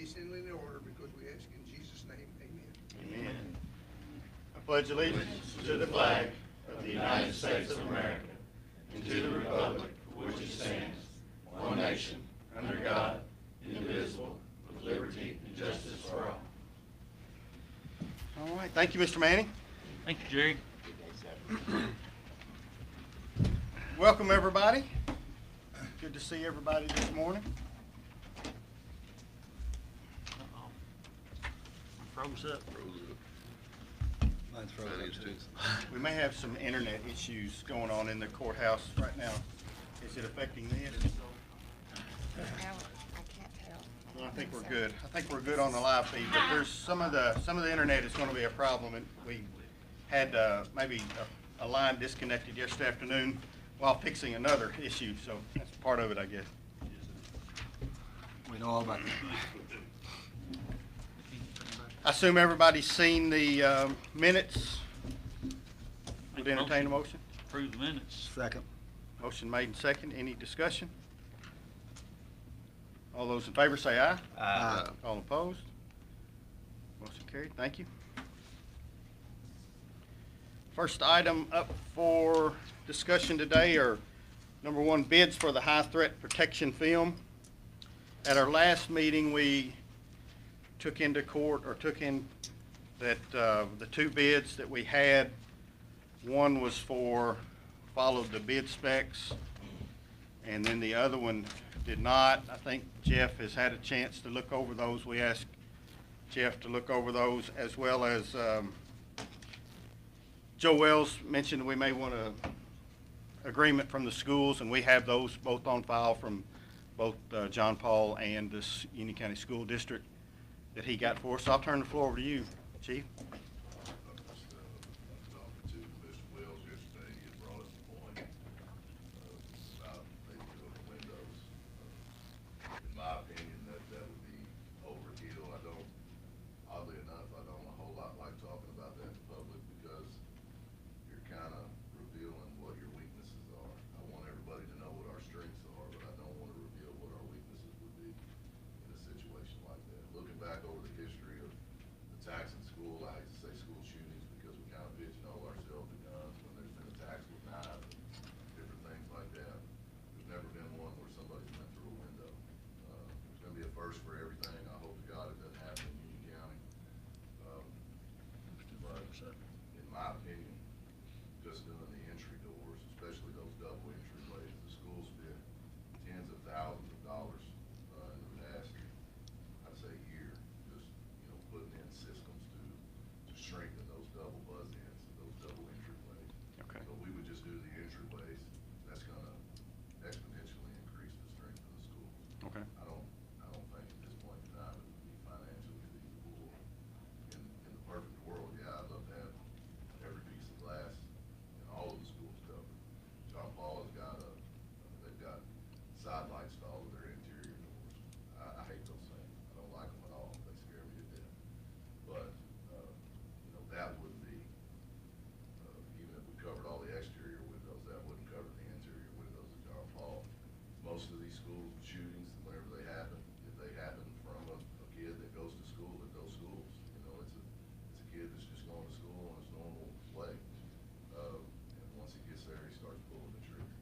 decently in order because we ask in Jesus' name, amen. Amen. I pledge allegiance to the flag of the United States of America and to the republic for which it stands, one nation, under God, indivisible, with liberty and justice for all. All right. Thank you, Mr. Manning. Thank you, Jerry. Welcome, everybody. Good to see everybody this morning. Uh-oh. Froze up. Mine's frozen too. We may have some internet issues going on in the courthouse right now. Is it affecting this? I can't tell. Well, I think we're good. I think we're good on the live feed, but there's some of the internet is going to be a problem. And we had maybe a line disconnected yesterday afternoon while fixing another issue, so that's part of it, I guess. We know all about that. I assume everybody's seen the minutes. Would entertain a motion? Approve the minutes. Second. Motion made and second. Any discussion? All those in favor say aye. Aye. All opposed? Motion carried. Thank you. First item up for discussion today are number one, bids for the high threat protection film. At our last meeting, we took in that the two bids that we had, one was followed the bid specs, and then the other one did not. I think Jeff has had a chance to look over those. We asked Jeff to look over those, as well as Joe Wells mentioned we may want an agreement from the schools, and we have those both on file from both John Paul and this Union County School District that he got for us. So I'll turn the floor over to you, Chief. Talking to Mr. Wells yesterday, he had brought us a point about maybe doing windows. In my opinion, that would be overkill. Oddly enough, I don't a whole lot like talking about that in public because you're kind of revealing what your weaknesses are. I want everybody to know what our strengths are, but I don't want to reveal what our weaknesses would be in a situation like that. Looking back over the history of attacks in school, I hate to say school shootings because we kind of pigeonhole ourselves to guns when there's been attacks with knives and different things like that. There's never been one where somebody's went through a window. There's going to be a first for everything. I hope to God it doesn't happen in Union County. But in my opinion, just doing the entry doors, especially those double entry ways, the school spent tens of thousands of dollars in the past, I'd say year, just putting in systems to strengthen those double buzz ends, those double entry ways. Okay. So we would just do the entry ways. That's going to exponentially increase the strength of the schools. Okay. I don't think at this point in time it would be financially feasible. In the perfect world, yeah, I'd love to have every piece of glass in all of the schools covered. John Paul has got they've got side lights to all of their interior doors. I hate those things. I don't like them at all. They scare me to death. But, that wouldn't be, even if we covered all the exterior windows, that wouldn't cover the interior windows of John Paul. Most of these school shootings, whenever they happen, if they happen from a kid that goes to school, that those schools, it's a kid that's just going to school on his normal way. And once he gets there, he starts pulling the trigger.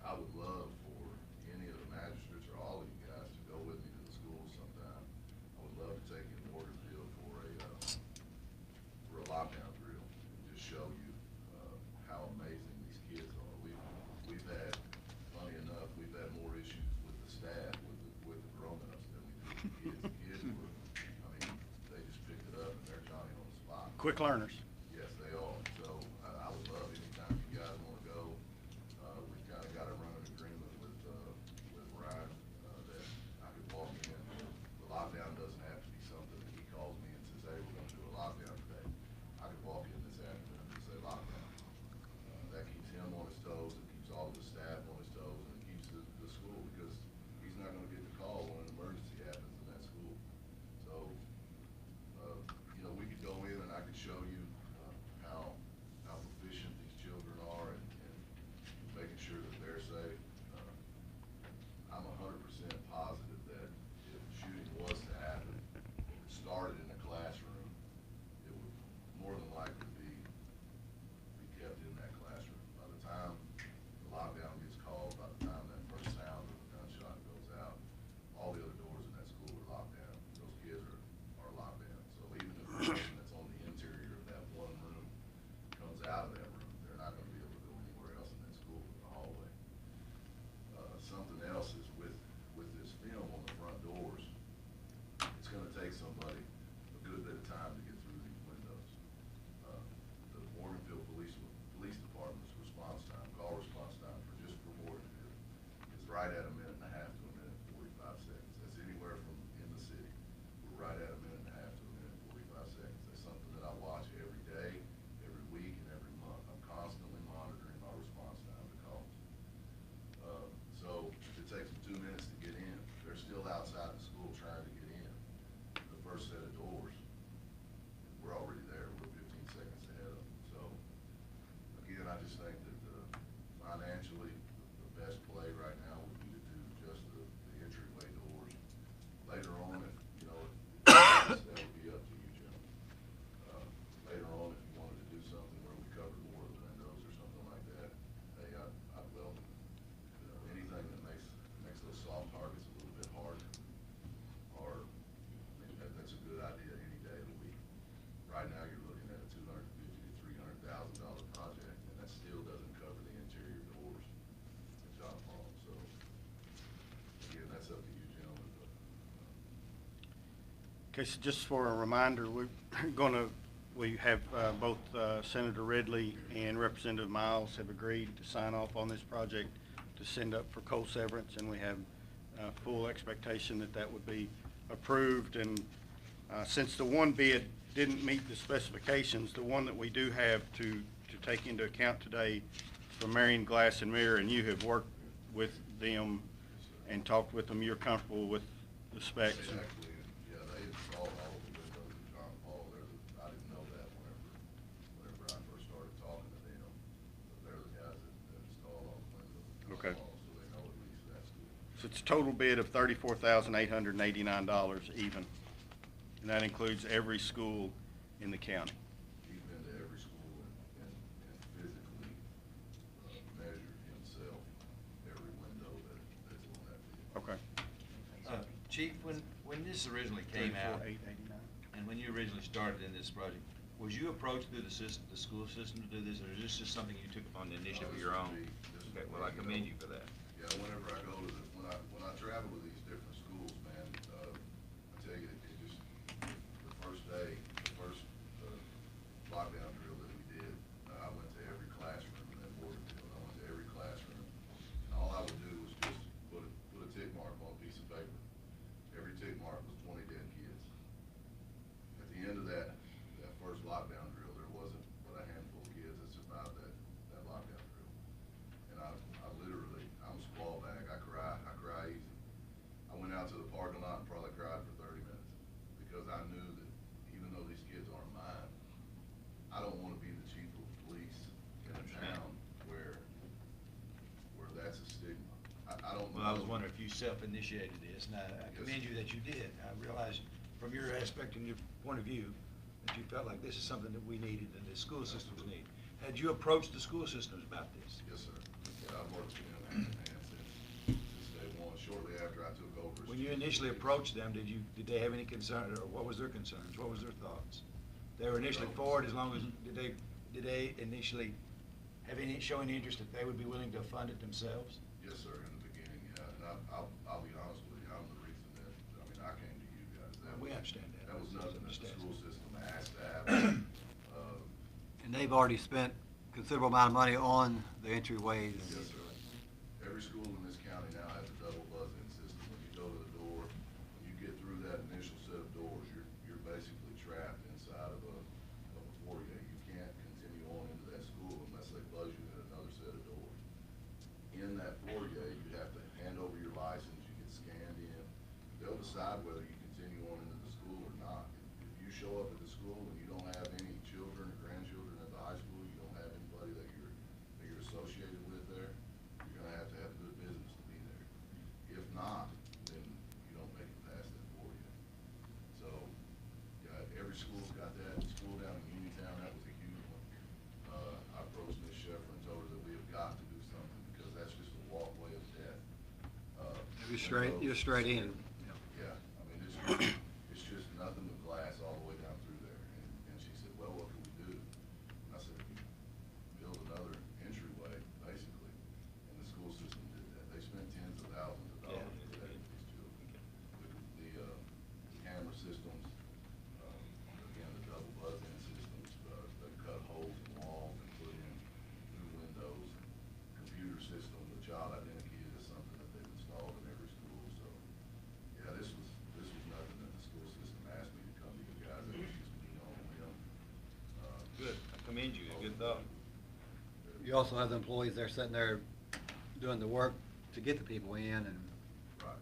I would love for any of the magistrates or all of you guys to go with me to the schools sometime. I would love to take you to Morganfield for a lockdown drill and just show you how amazing these kids are. We've had, funny enough, we've had more issues with the staff, with the grown-ups than we do with the kids. The kids were, they just picked it up and they're Johnny on the spot. Quick learners. Yes, they are. So I would love anytime you guys want to go. We've kind of got to run an agreement with Ryan that I could walk in. The lockdown doesn't have to be something that he calls me and says, hey, we're going to do a lockdown today. I could walk in this afternoon and say lockdown. That keeps him on his toes. It keeps all of the staff on his toes, and it keeps the school because he's not going to get the call when an emergency happens in that school. So, we could go in and I could show you right at a minute and a half to a minute and 45 seconds. That's anywhere from in the city. We're right at a minute and a half to a minute and 45 seconds. That's something that I watch every day, every week, and every month. I'm constantly monitoring my response time to calls. So if it takes them 2 minutes to get in, they're still outside the school trying to get in. The first set of doors, we're already there. We're 15 seconds ahead of them. So again, I just think that financially, the best play right now would be to do just the entryway doors. Later on, if, you know, that would be up to you, Jim. Later on, if you wanted to do something where we covered more of the windows or something like that, hey, I'd welcome it. Anything that makes those soft targets a little bit hard, or, I mean, that's a good idea any day of the week. Right now, you're looking at a $250,000 to $300,000 project, and that still doesn't cover the interior doors at John Paul. So, again, that's up to you, gentlemen. But, Okay, so just for a reminder, we have both Senator Ridley and Representative Miles have agreed to sign off on this project to send up for coal severance, and we have full expectation that that would be approved. And since the one bid didn't meet the specifications, the one that we do have to take into account today from Marion Glass and Mirror, and you have worked with them and talked with them, you're comfortable with the specs? Exactly, and, yeah, they installed all of the windows at John Paul. I didn't know that whenever I first started talking to them. But they're the guys that installed all the windows at John Okay. Paul, so they know at least that school. So it's a total bid of $34,889 even, and that includes every school in the county. He's been to every school and physically measured himself every window that's on that bid. Okay. Chief, when this originally came out, 34,889. and when you originally started in this project, was you approached through the school system to do this, or is this just something you took upon the initiative of your own? Okay, well, I commend you for that. Yeah, whenever I go to when I travel to these different schools, man, I tell you, it just, the first day, the first lockdown drill that we did, I went to every classroom in that boarding field. I went to every classroom, and all I would do was just put a tick mark on a piece of paper. Every tick mark was 20 dead kids. At the end of that first lockdown drill, there wasn't but a handful of kids that survived that lockdown drill. And I literally, I'm a squall bag. I cry easy. I went out to the parking lot and probably cried for 30 minutes because I knew that even though these kids aren't mine, I don't want to be the chief of police in a town where that's a stigma. I don't know. Well, I was wondering if you self-initiated this, and I commend you that you did. I realize from your aspect and your point of view that you felt like this is something that we needed and the school systems need. Had you approached the school systems about this? Yes, sir. Yeah, I've worked with them hand in hand since day one, shortly after I took over. When you initially approached them, did they have any concern, or what was their concerns? What was their thoughts? They were initially for it, as long as, did they initially have show any interest that they would be willing to fund it themselves? Yes, sir, in the beginning, yeah, and I'll be honest with you, I'm the reason that, I came to you guys. We understand that. That was nothing that the school system asked to have. And they've already spent considerable amount of money on the entryways. Yes, sir. Every school in this county now has a double buzz-in system. When you go to the door, when you get through that initial set of doors, you're basically trapped inside of a foyer. You can't continue on into that school unless they buzz you in another set of doors. In that foyer, you have to hand over your license, you get scanned in. They'll decide whether you continue on into the school or not. If you show up at the school and you don't have any children or grandchildren at the high school, you don't have anybody that you're associated with there, you're gonna have good business to be there. If not, then you don't make it past that foyer. So, yeah, every school's got that. The school down in Uniontown, that was a huge one. I approached Ms. Sheffer and told her that we have got to do something because that's just a walkway of death. You're straight in. Yeah, I mean, it's just nothing but glass all the way down through there. And she said, well, what can we do? And I said, build another entryway, basically. And the school system did that. They spent tens of thousands of dollars to do that with these children. The camera systems, again, the double buzz-in systems, they cut holes in walls and put in new windows. Computer system, the child identity is something that they've been you also have the employees there sitting there doing the work to get the people in and. Right.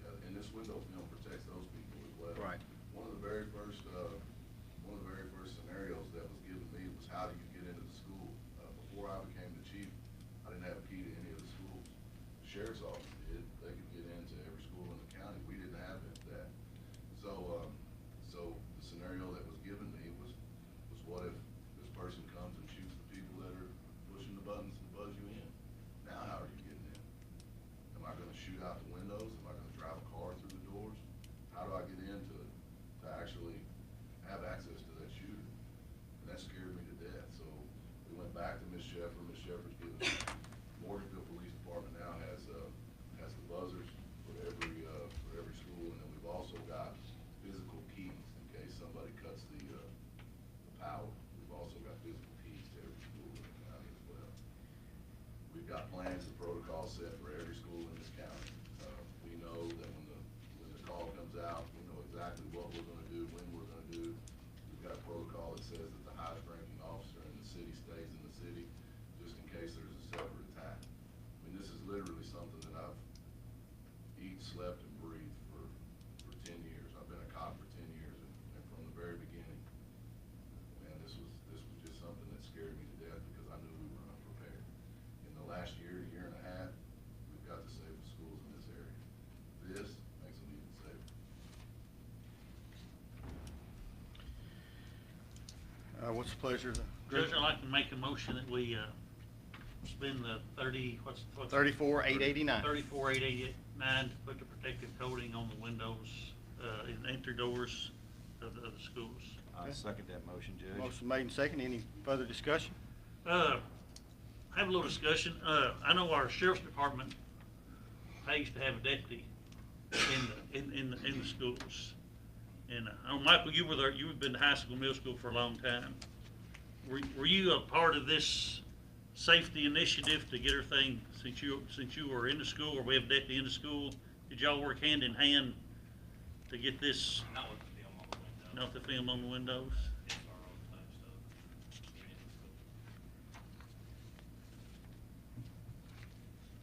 Yeah, and this window film protects those people as well. Right. One of the very first scenarios that was given me was how do you get into the school? Before I became the chief, I didn't have a key to any of the schools. The sheriff's office did. They could get into every school in the county. We didn't have that. So the scenario that was given me was what if this person comes and shoots the people that are pushing the buttons to buzz you in? Now how are you getting in? Am I gonna shoot out the windows? Am I gonna drive a car through the doors? How do I get in to actually have access to that shooter? And that scared me to death. So we went back to Ms. Sheffer. Ms. Sheffer's given us, Morganville Police Department now has the buzzers for every school, and then we've also got physical keys in case somebody cuts the power. We've also got physical keys to every school in the county as well. We've got plans and protocols set for every school in this county. We know that when the call comes out, we know exactly what we're gonna do, when we're gonna do. We've got a protocol that says that the highest ranking officer in the city stays in the city, just in case there's a separate attack. I mean, this is literally something that I've eat, slept, and breathed for 10 years. I've been a cop for 10 years, and from the very beginning, man, this was just something that scared me to death because I knew we were unprepared. In the last year and a half, we've got to save the schools in this area. This makes them even safer. What's the pleasure of the Judge, group? I'd like to make a motion that we, spend the what's 34,889. 34,889 to put the protective coating on the windows, in the entry doors of the schools. I second that motion, Judge. Motion made and second. Any further discussion? Have a little discussion. I know our sheriff's department pays to have a deputy in the schools. And, I know, Michael, you were there, you've been to high school, middle school for a long time. Were you a part of this safety initiative to get everything, since you were in the school, or we have a deputy in the school? Did y'all work hand in hand to get this? Not with the film on the window. Not the film on the windows? It's our own type stuff.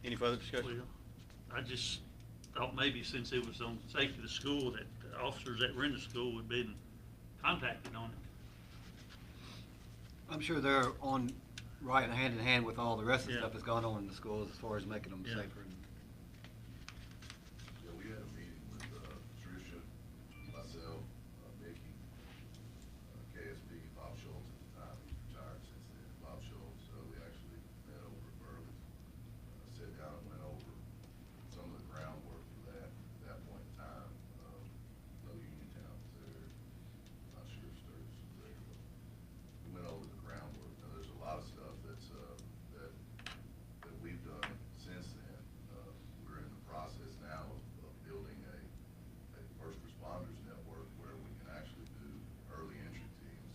Any further discussion? Well, I just thought maybe since it was on safety of the school, that the officers that were in the school would been contacted on it. I'm sure they're on, right hand in hand with all the rest of the Yeah. stuff that's gone on in the schools as far as making them Yeah. safer. Yeah, we had a meeting with Tricia, myself, Mickey, KSP, Bob Schultz at the time. He's retired since then. Bob Schultz, we actually met over at Burley, sat down and went over some of the groundwork for that at that point in time. No Uniontown was there. Not sure if Sturgis was there, but we went over the groundwork. Now, there's a lot of stuff that's that we've done since then. We're in the process now of building a first responders network where we can actually do early entry teams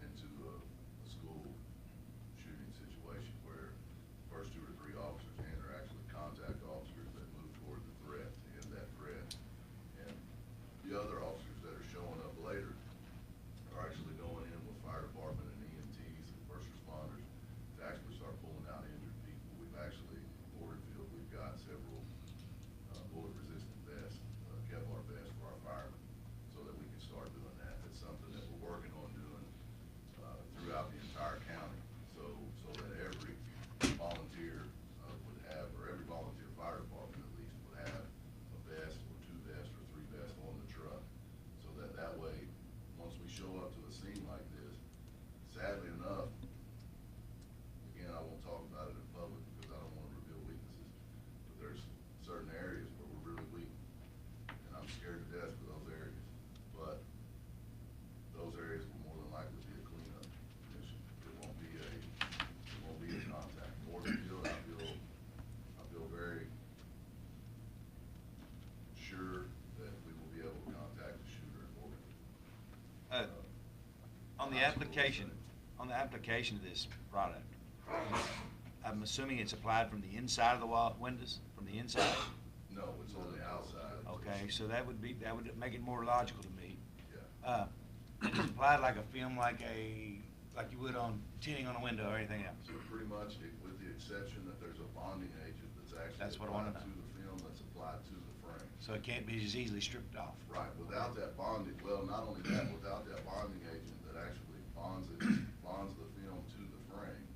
into a school shooting situation where first 2 or 3 officers and are actually contact officers that move toward the threat, to end that threat. And the other officers that are showing up later are actually going in with fire department and EMTs and first responders to actually start pulling out injured people. We've actually, in Morganville, we've got several bullet resistant vests, Kevlar vests for our firemen, so that we can start doing that. It's something that we're working on doing throughout the entire county, so that every volunteer would have, or every volunteer fire department at least, would have a vest or 2 vests or 3 vests on the truck, so that way, once we show up to a scene like this, sadly enough, again, I won't talk about it in public because I don't want to reveal weaknesses, but there's certain areas where we're really weak, and I'm scared to death for those areas. But those areas will more than likely be a cleanup mission. It won't be a contact. Morganville, I feel very sure that we will be able to contact the shooter in Morganville. On the application of this product, I'm assuming it's applied from the inside of the wall, windows, from the inside? No, it's on the outside. Okay, so that would make it more logical to me. Yeah. It's applied like a film, like a like you would on tinting on a window or anything else? So pretty much, with the exception that there's a bonding agent that's That's actually what I wanna applied to know. the film, that's applied to the frame. So it can't be as easily stripped off? Right, without that bonding, well, not only that, without that bonding agent that actually bonds the film to the frame,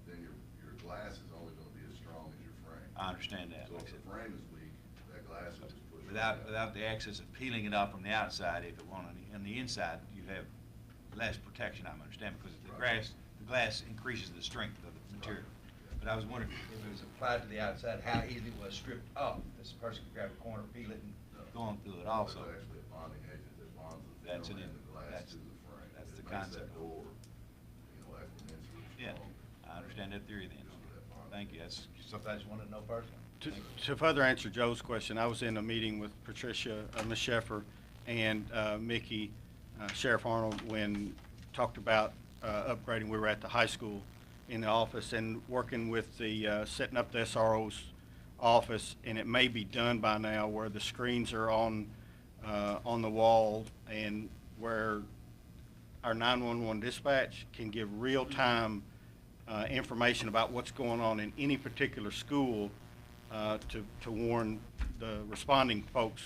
then your glass is only gonna be as strong as your frame. I understand that. So Like I if the said, frame is weak, that glass is just pushing. Without the access of peeling it off from the outside, if it won't on the inside, you have less protection, I understand, because the glass increases the strength of the material. But I was wondering if it was applied to the outside, how easily it was stripped off. This person could grab a corner, peel it, and go on through it also. There's actually a bonding agent that bonds the That's film it. and the glass That's- to the frame. that's the It makes concept. that door, exponentially Yeah, strong. I understand that theory then. Just with that bonding. Thank you, that's something I just wanted to know personally. To further answer Joe's question, I was in a meeting with Patricia, Ms. Sheffer, and Mickey, Sheriff Arnold, when talked about upgrading. We were at the high school in the office and working with the, setting up the SRO's office, and it may be done by now where the screens are on the wall and where our 911 dispatch can give real-time information about what's going on in any particular school to warn the responding folks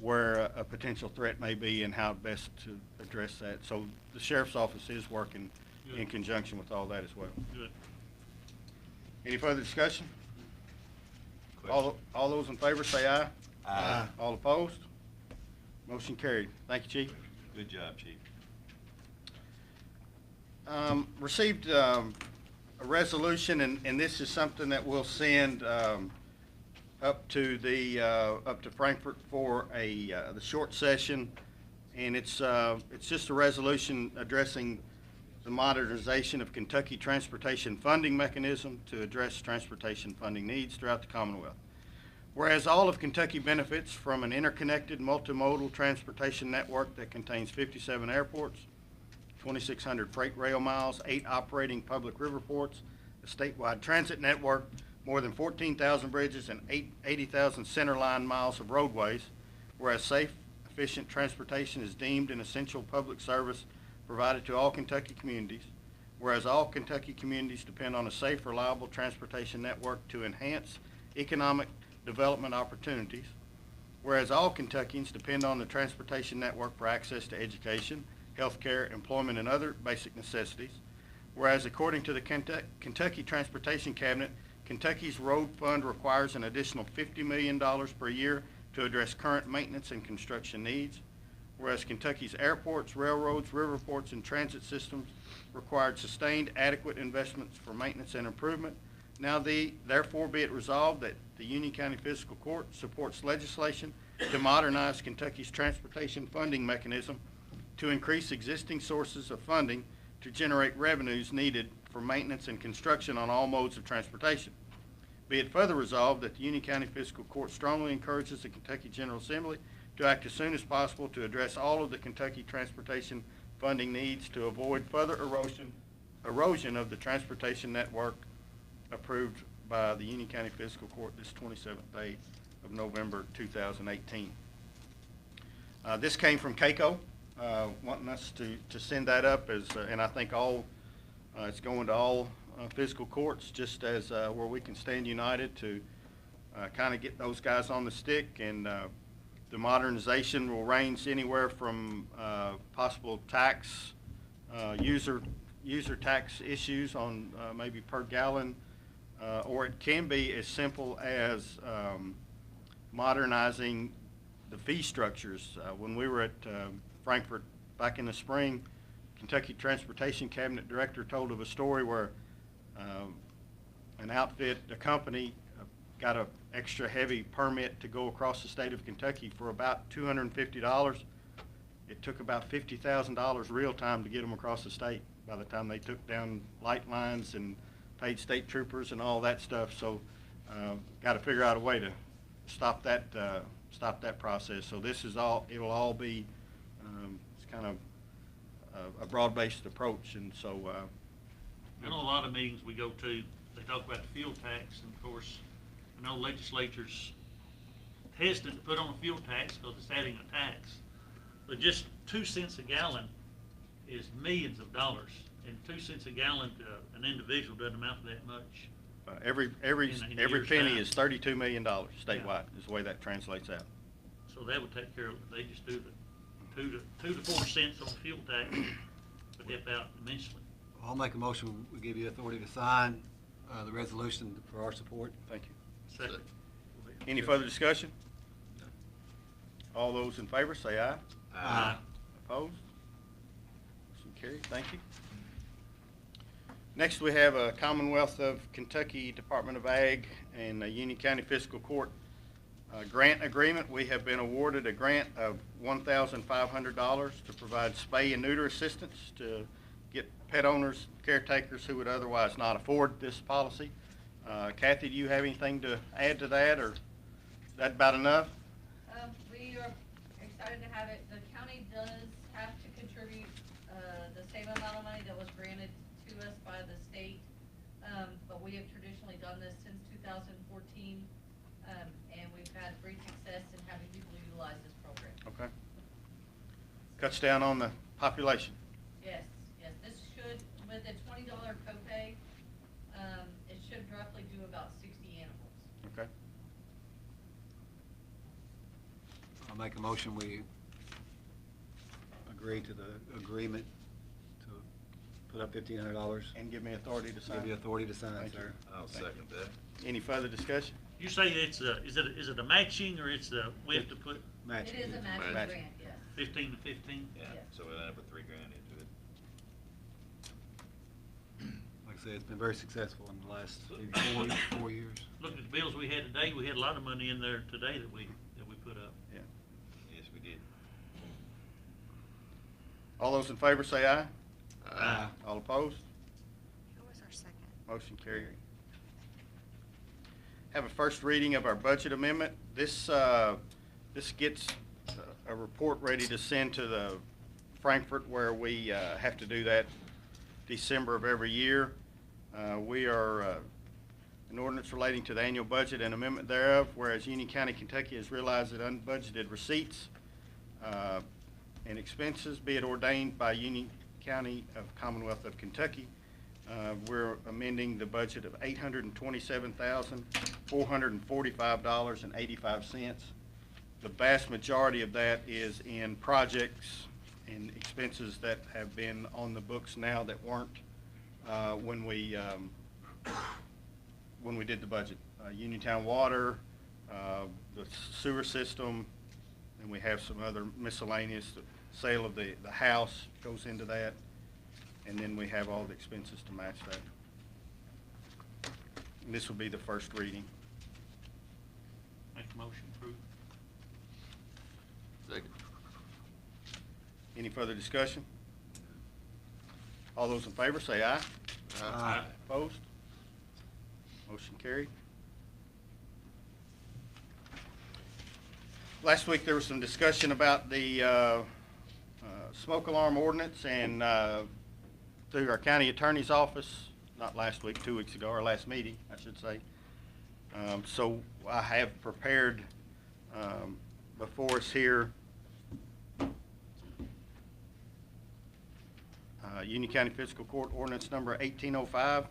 where a potential threat may be and how best to address that. So the sheriff's office is working in conjunction with all that as well. Good. Any further discussion? All those in favor say aye. Aye. All opposed? Motion carried. Thank you, Chief. Good job, Chief. Received a resolution, and this is something that we'll send up to Frankfurt for the short session, and it's just a resolution addressing the modernization of Kentucky transportation funding mechanism to address transportation funding needs throughout the Commonwealth. Whereas all of Kentucky benefits from an interconnected multimodal transportation network that contains 57 airports, 2,600 freight rail miles, 8 operating public river ports, a statewide transit network, more than 14,000 bridges, and 80,000 centerline miles of roadways, whereas safe, efficient transportation is deemed an essential public service provided to all Kentucky communities, whereas all Kentucky communities depend on a safe, reliable transportation network to enhance economic development opportunities, whereas all Kentuckians depend on the transportation network for access to education, health care, employment, and other basic necessities, whereas according to the Kentucky Transportation Cabinet, Kentucky's road fund requires an additional $50 million per year to address current maintenance and construction needs, whereas Kentucky's airports, railroads, riverports, and transit systems required sustained adequate investments for maintenance and improvement. Now therefore be it resolved that the Union County Fiscal Court supports legislation to modernize Kentucky's transportation funding mechanism to increase existing sources of funding to generate revenues needed for maintenance and construction on all modes of transportation. Be it further resolved that the Union County Fiscal Court strongly encourages the Kentucky General Assembly to act as soon as possible to address all of the Kentucky transportation funding needs to avoid further erosion of the transportation network approved by the Union County Fiscal Court this 27th day of November 2018. This came from CAECO, wanting us to send that up as, and I think it's going to all fiscal courts, just as where we can stand united to kind of get those guys on the stick. And the modernization will range anywhere from possible tax, user tax issues on maybe per gallon, or it can be as simple as modernizing the fee structures. When we were at Frankfurt back in the spring, Kentucky Transportation Cabinet Director told of a story where a company got an extra heavy permit to go across the state of Kentucky for about $250. It took about $50,000 real time to get them across the state by the time they took down light lines and paid state troopers and all that stuff. So got to figure out a way to stop that process. So this is all, it'll all be, it's kind of a broad-based approach. And so I know a lot of meetings we go to, they talk about the fuel tax, and of course, I know legislatures hesitant to put on a fuel tax because it's adding a tax. But just 2 cents a gallon is millions of dollars. And 2 cents a gallon to an individual doesn't amount to that much. Every In a every year's penny time. is $32 million statewide, is the way that translates out. So that would take care of it. They just do the 2 to 4 cents on fuel tax, would help out immensely. I'll make a motion, we give you authority to sign the resolution for our support. Thank you. Second. Any further discussion? All those in favor, say aye. Aye. Opposed? Motion carried. Thank you. Next, we have a Commonwealth of Kentucky Department of Ag and a Union County Fiscal Court grant agreement. We have been awarded a grant of $1,500 to provide spay and neuter assistance to get pet owners, caretakers who would otherwise not afford this policy. Kathy, do you have anything to add to that, or is that about enough? We are excited to have it. The county does have to contribute, the same amount of money that was granted to us by the state. But we have traditionally done this since 2014, and we've had great success in having people utilize this program. Okay. Cuts down on the population. Yes, yes, this should, with a $20 copay, it should roughly do about 60 animals. Okay. I'll make a motion, we agree to the agreement to put up $1,500. And give me authority to sign. Give you authority to sign, Thank you. sir. I'll Thank you. second that. Any further discussion? You say it's is it a matching, or it's we have to put Matching. It is a matching Matching. grant, yes. 15 to 15? Yeah, Yes. so we'll end up with $3,000 into it. Like I said, it's been very successful in the last maybe 4 years. Looking at the bills we had today, we had a lot of money in there today that we put up. Yeah. Yes, we did. All those in favor say aye. Aye. All opposed? Who was our second? Motion carried. Have a first reading of our budget amendment. This gets a report ready to send to the Frankfurt, where we have to do that December of every year. We are an ordinance relating to the annual budget and amendment thereof, whereas Union County, Kentucky has realized that unbudgeted receipts and expenses, be it ordained by Union County of Commonwealth of Kentucky, we're amending the budget of $827,445.85. The vast majority of that is in projects and expenses that have been on the books now that weren't when we did the budget. Uniontown Water, the sewer system, and we have some other miscellaneous. The sale of the house goes into that, and then we have all the expenses to match that. And this will be the first reading. Make a motion approved. Second. Any further discussion? All those in favor say aye. Aye. Opposed? Motion carried. Last week, there was some discussion about the smoke alarm ordinance, and through our county attorney's office, not last week, 2 weeks ago, our last meeting, I should say. So I have prepared before us here Union County Fiscal Court Ordinance Number 1805,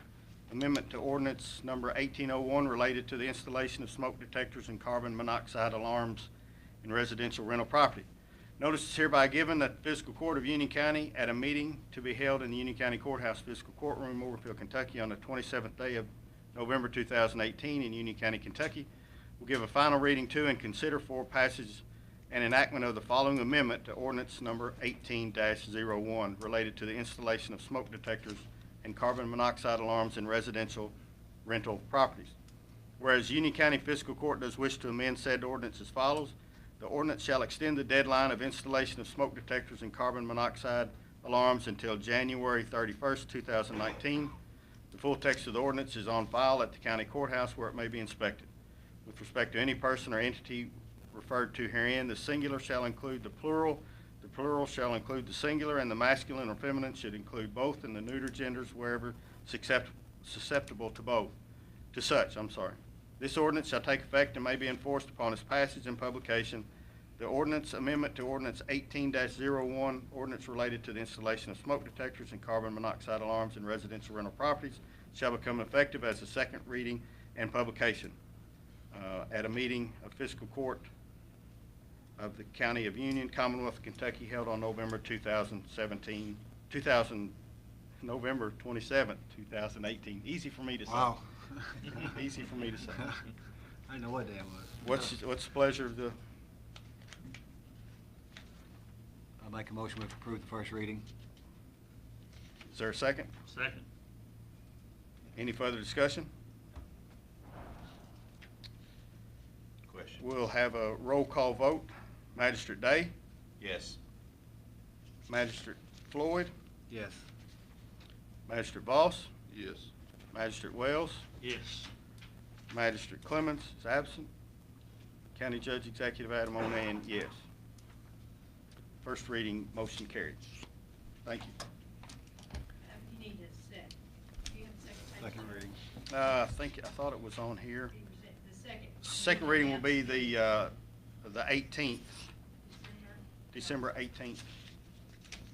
amendment to Ordinance Number 1801 related to the installation of smoke detectors and carbon monoxide alarms in residential rental property. Notice is hereby given that the Fiscal Court of Union County, at a meeting to be held in the Union County Courthouse Fiscal Courtroom, Overfield, Kentucky, on the 27th day of November 2018 in Union County, Kentucky, will give a final reading to and consider for passage and enactment of the following amendment to Ordinance Number 18-01 related to the installation of smoke detectors and carbon monoxide alarms in residential rental properties. Whereas Union County Fiscal Court does wish to amend said ordinance as follows: the ordinance shall extend the deadline of installation of smoke detectors and carbon monoxide alarms until January 31st, 2019. The full text of the ordinance is on file at the county courthouse where it may be inspected. With respect to any person or entity referred to herein, the singular shall include the plural shall include the singular, and the masculine or feminine should include both, and the neuter genders wherever susceptible to such. This ordinance shall take effect and may be enforced upon its passage and publication The ordinance amendment to ordinance 18-01, ordinance related to the installation of smoke detectors and carbon monoxide alarms in residential rental properties shall become effective as a second reading and publication at a meeting of fiscal court of the County of Union, Commonwealth of Kentucky, held on November 27th, 2018. Easy for me to say. Wow. Easy for me to say. I didn't know what day it was. What's the pleasure of the, I'll make a motion to approve the first reading. is there a second? Second. Any further discussion? Question? We'll have a roll call vote. Magistrate Day, Yes. Magistrate Floyd, Yes. Magistrate Voss, Yes. Magistrate Wells, Yes. Magistrate Clemens is absent. County Judge Executive Adam Onan, yes. First reading, motion carried. Thank you. You need to set. Do you have a second? Second reading. I thought it was on here. The second. Second reading will be the 18th, December 18th.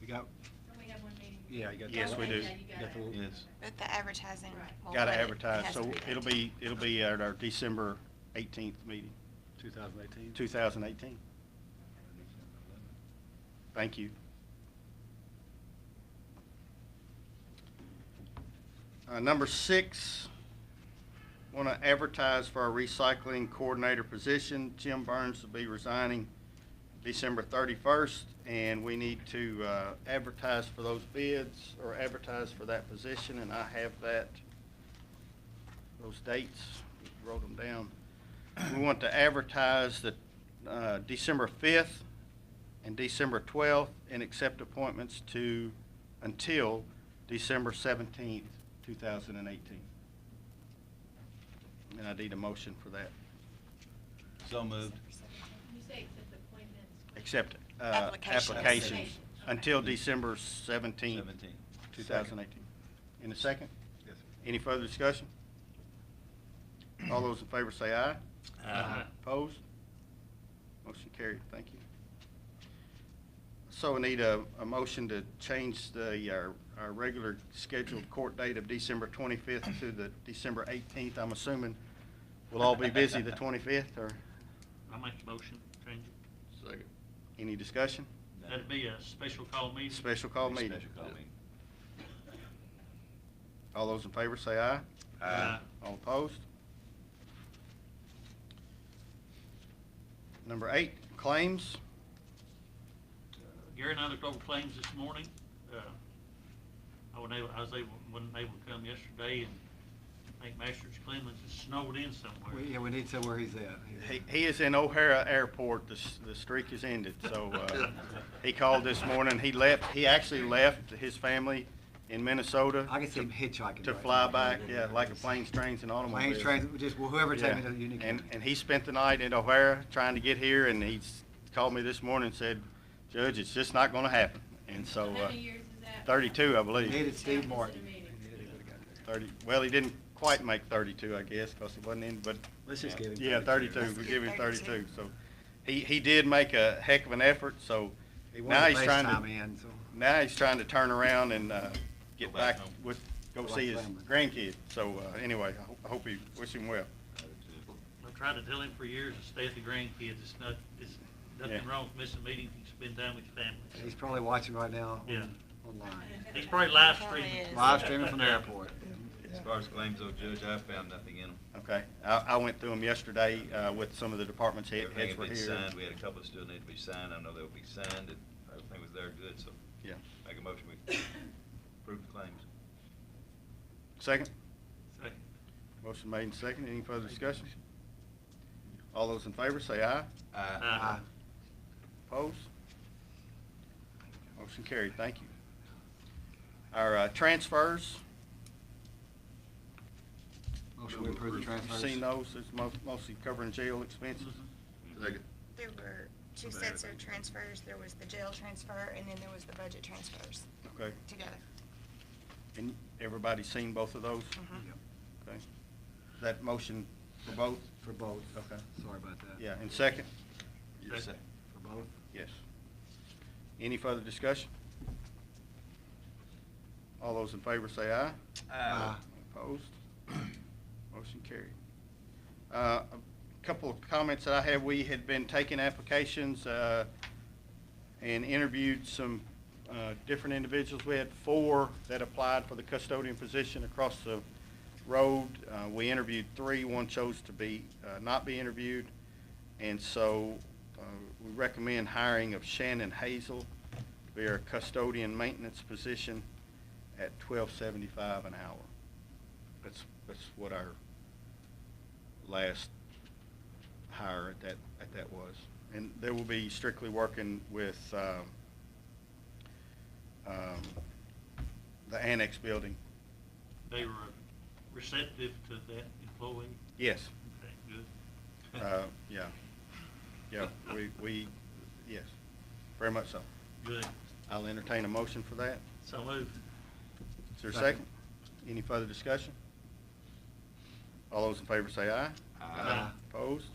You got, Don't we have one meeting? yeah, you got. Yes, we do. Yeah, you got Got it. the- Yes. But the advertising. will Gotta let it- it advertise, has to so be done. it'll be at our December 18th meeting, 2018. 2018. Thank you. Number 6, want to advertise for our recycling coordinator position. Jim Burns will be resigning December 31st, and we need to advertise for those bids or advertise for that position, and I have those dates, wrote them down. We want to advertise the December 5th and December 12th, and accept appointments until December 17th, 2018. And I need a motion for that. So moved. You say accept appointments. Accept Applications. applications until December 17th, 17. 2018. In a second? Yes. Any further discussion? All those in favor say aye. Aye. Opposed? Motion carried. Thank you. So we need a motion to change our regular scheduled court date of December 25th to the December 18th. I'm assuming we'll all be busy the 25th, or I make the motion, change it. Second. any discussion? That'd be a special call meeting. Special call meeting. Special call meeting. All those in favor say aye. Aye. All opposed? Number 8, claims. Gary and I looked over claims this morning. wasn't able to come yesterday, and I think Masters Clemens is snowed in somewhere. Yeah, we need somewhere he's at. He is in O'Hara Airport. The streak is ended. So he called this morning. He actually left his family in Minnesota I can see him hitchhiking. to right fly now. back. Yeah, like a planes, trains, and automobiles. Planes, trains, just whoever take me to the Union And County. he spent the night in O'Hara trying to get here, and he's called me this morning and said, Judge, it's just not going to happen. And so, How many years is that? 32, I believe. Needed Steve Martin. Meeting. He would've got there. 30. Well, he didn't quite make 32, I guess, because he wasn't in. But Let's just give him yeah, 32. Let's We give give him 32. 32. So he did make a heck of an effort. So He now wanted he's trying FaceTime to in, so. now he's trying to turn around and get Go back back home. with go Go see back his family. grandkid. So anyway, I hope he wish him well. I've tried to tell him for years to stay at the grandkids. It's nothing Yeah. wrong with missing meetings. You spend time with your family. He's probably watching right now Yeah. online. He's probably live Probably streaming. is. Live streaming from the airport. As far as claims though, Judge, I found nothing in them. Okay, I went through them yesterday with some of the departments Everything heads had were been here. signed. We had a couple that still need to be signed. I know they'll be signed, and everything was there good, so. Yeah. Make a motion, we approve the claims. Second. Second. Motion made and second. Any further discussion? All those in favor say aye. Aye. Opposed? Motion carried. Thank you. Our transfers, Motion to approve the transfers. seen those, it's mostly covering jail expenses. Second. There were two sets of transfers. There was the jail transfer, and then there was the budget transfers Okay. together. And everybody's seen both of those? Mhm. Yep. Okay. Is that motion for both? For both. Okay. Sorry about that. Yeah, and second? Yes, sir. For both. Yes. Any further discussion? All those in favor say aye. Aye. Opposed? Motion carried. A couple of comments that I have, we had been taking applications and interviewed some different individuals. We had 4 that applied for the custodian position across the road. We interviewed 3, 1 chose to be not be interviewed, and so we recommend hiring of Shannon Hazel to be our custodian maintenance position at $12.75 an hour. That's what our last hire at that was. And they will be strictly working with the annex building. They were receptive to that employee? Yes. Okay, good. Yeah. Yeah, we, yes, very much so. Good. I'll entertain a motion for that. So moved. Is there a second? Any further discussion? All those in favor say aye. Aye. Opposed?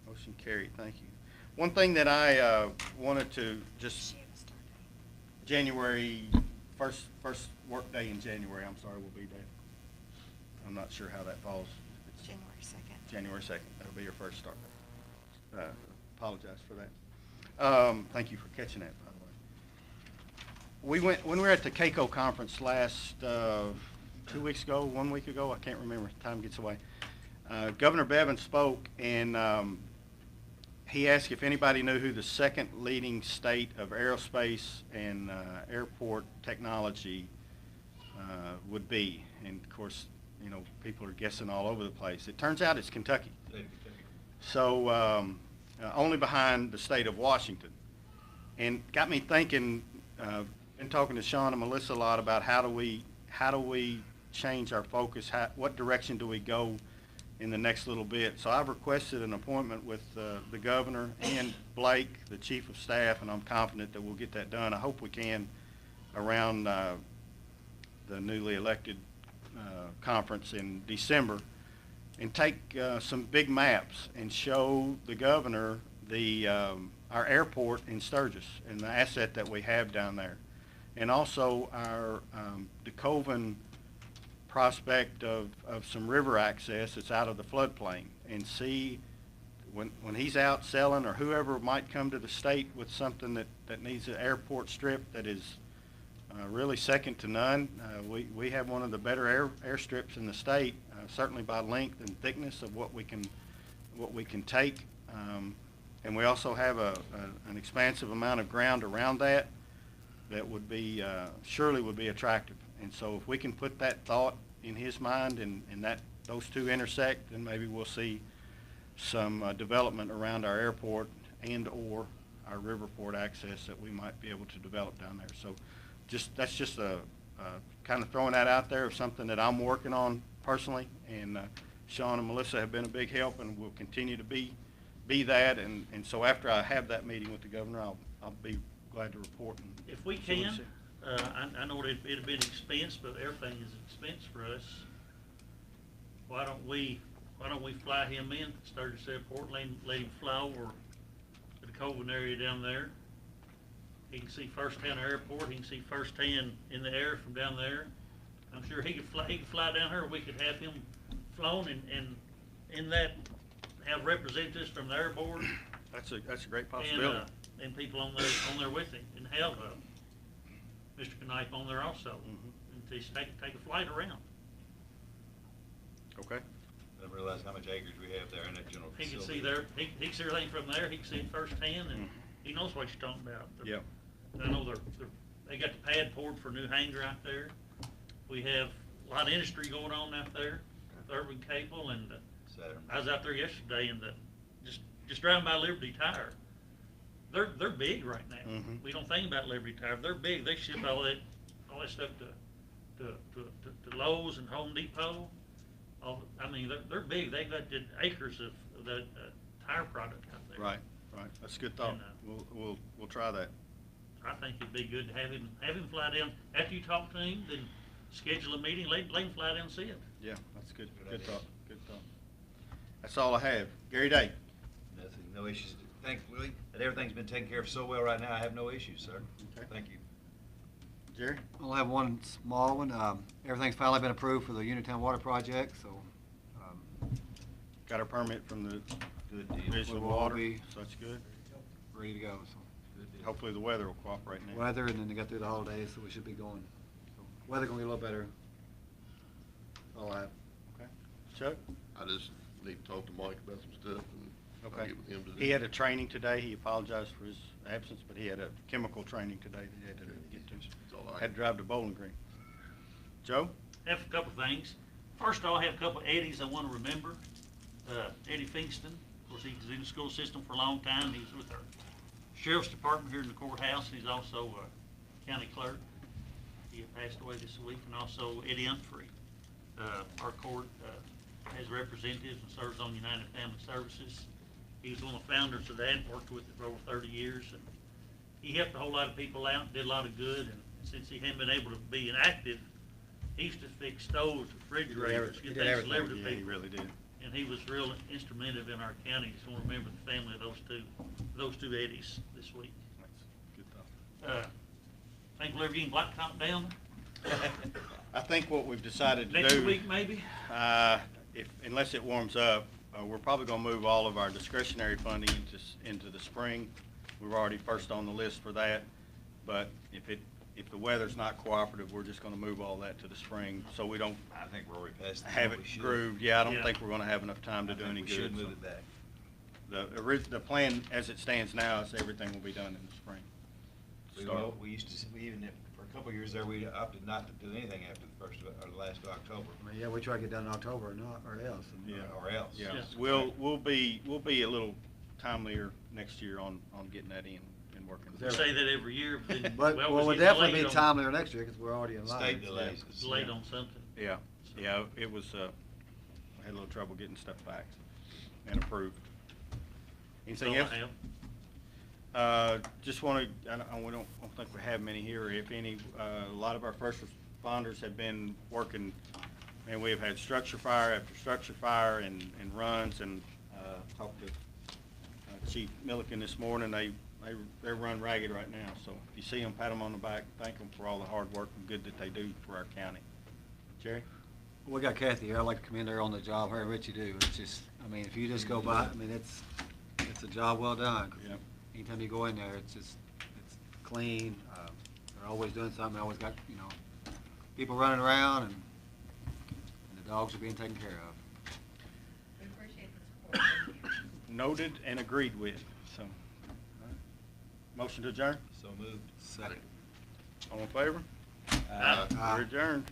Motion carried, thank you. One thing that I wanted to just, January, first work day in January, I'm sorry, will be there. I'm not sure how that falls. It's January 2nd. January 2nd, that'll be your first start date. Apologize for that. Thank you for catching that, by the way. When we were at the CAECO conference last 2 weeks ago, 1 week ago, I can't remember, time gets away. Governor Bevin spoke, and he asked if anybody knew who the second leading state of aerospace and airport technology would be. And of course, you know, people are guessing all over the place. It turns out it's Kentucky. So only behind the state of Washington. And got me thinking, been talking to Sean and Melissa a lot about how do we change our focus, what direction do we go in the next little bit. So I've requested an appointment with the governor and Blake, the chief of staff, and I'm confident that we'll get that done. I hope we can around the newly elected conference in December, and take some big maps and show the governor our airport in Sturgis and the asset that we have down there, and also our DeKalb prospect of some river access that's out of the floodplain, and see when he's out selling, or whoever might come to the state with something that needs an airport strip that is really second to none. We have one of the better airstrips in the state, certainly by length and thickness of what we can take, and we also have an expansive amount of ground around that would be surely would be attractive. And so if we can put that thought in his mind, and that those two intersect, then maybe we'll see some development around our airport and or our riverport access that we might be able to develop down there. So that's just a kind of throwing that out there of something that I'm working on personally, and Sean and Melissa have been a big help and will continue to be that, and so after I have that meeting with the governor, I'll be glad to report. And If we see what he can, said. I know it'd been expense, but everything is expense for us. Why don't we fly him in, Sturgis Airport, let him fly over to the Colvin area down there. He can see firsthand our airport, he can see firsthand in the air from down there. I'm sure he could fly down here, we could have him flown and in that, have representatives from the air board. That's a great possibility. And people on there with him, and have Mr. Knife on there also, and just take a flight around. Okay. I didn't realize how much acreage we have there in that general He facility. can see there, he can see everything from there, he can see it firsthand, and he knows what you're talking about. Yeah. I know they got the pad poured for a new hangar out there. We have a lot of industry going on out there, with Urban Cable, and Saturn. I was out there yesterday, and just driving by Liberty Tire. They're big right now. We don't think about Liberty Tire. They're big. They ship all that stuff to Lowe's and Home Depot. I mean, they're big. They got the acres of that tire product out there. Right. That's a good thought. And, We'll try that. I think it'd be good to have him fly down after you talk to him. Then schedule a meeting. Let him fly down and see it. Yeah, that's good. Good Good idea. thought. Good thought. That's all I have. Gary Day. Nothing, no issues. thankfully, that everything's been taken care of so well right now, I have no issues, sir. Okay. Thank you. Jerry? I'll have one small one. Everything's finally been approved for the Uniontown Water Project, so, Got our permit from the Good deal. Division of We will Water, be- so that's good. ready to go, so. Good deal. Hopefully the weather will cooperate now. Weather, and then they got through the holidays, so we should be going. So, weather gonna be a little better. That's all I have. Okay. Chuck? I just need to talk to Mike about some stuff and I'll Okay. get with him today. He had a training today. He apologized for his absence, but he had a chemical training today that he had to get to. That's all I Had to drive to Bowling Green. Joe? Have a couple things. First of all, I have a couple Eddies I want to remember. Eddie Fingston, of course, he was in the school system for a long time. He was with our sheriff's department here in the courthouse. He's also a county clerk. He passed away this week. And also Eddie Humphrey. Our court has representatives and serves on United Family Services. He was one of the founders of that, worked with it for over 30 years. And he helped a whole lot of people out, did a lot of good. And since he hadn't been able to be inactive, he used to fix stoves, refrigerators, get things delivered to Yeah, he people. really did. And he was real instrumental in our county. Just want to remember the family of those two Eddies this week. That's good thought. Think we'll ever get blacktop down I think what we've decided to do. next week maybe? Unless it warms up, we're probably gonna move all of our discretionary funding into the spring. We're already first on the list for that, but if the weather's not cooperative, we're just gonna move all that to the spring, so we don't I think we're already past that. have it We should. grooved. Yeah, I don't Yeah. think we're gonna have enough time to I do think any we good. should so move it back. The plan as it stands now is everything will be done in the spring. We used to, we even, for a couple of years there, we opted not to do anything after the first of, or the last of October. I mean, yeah, we try to get done in October or not, or else. And, Yeah. Or else. Yeah, Yes. we'll be a little timelier next year on getting that in and working. We say that every year, but then. But, we well, always we'll get definitely delayed be on- timelier next year, because we're already in line. State delays. Delayed on something. Yeah, it was, I had a little trouble getting stuff back and approved. That's Anything all else? I have. Just want to, I don't think we have many here, if any. A lot of our first responders have been working, and we have had structure fire after structure fire and runs, and talked to Chief Milliken this morning. They're run ragged right now, so if you see them, pat them on the back, thank them for all the hard work and good that they do for our county. Jerry? We got Kathy here. I'd like to commend her on the job, her and Richie do. It's just, I mean, if you just go by, I mean, it's a job well done. 'Cause Yep. anytime you go in there, it's clean. They're always doing something. They always got, people running around, and the dogs are being taken care of. We appreciate the support. Noted and agreed with, so. Motion to adjourn? So moved. Second. All in favor? Aye. We're adjourned.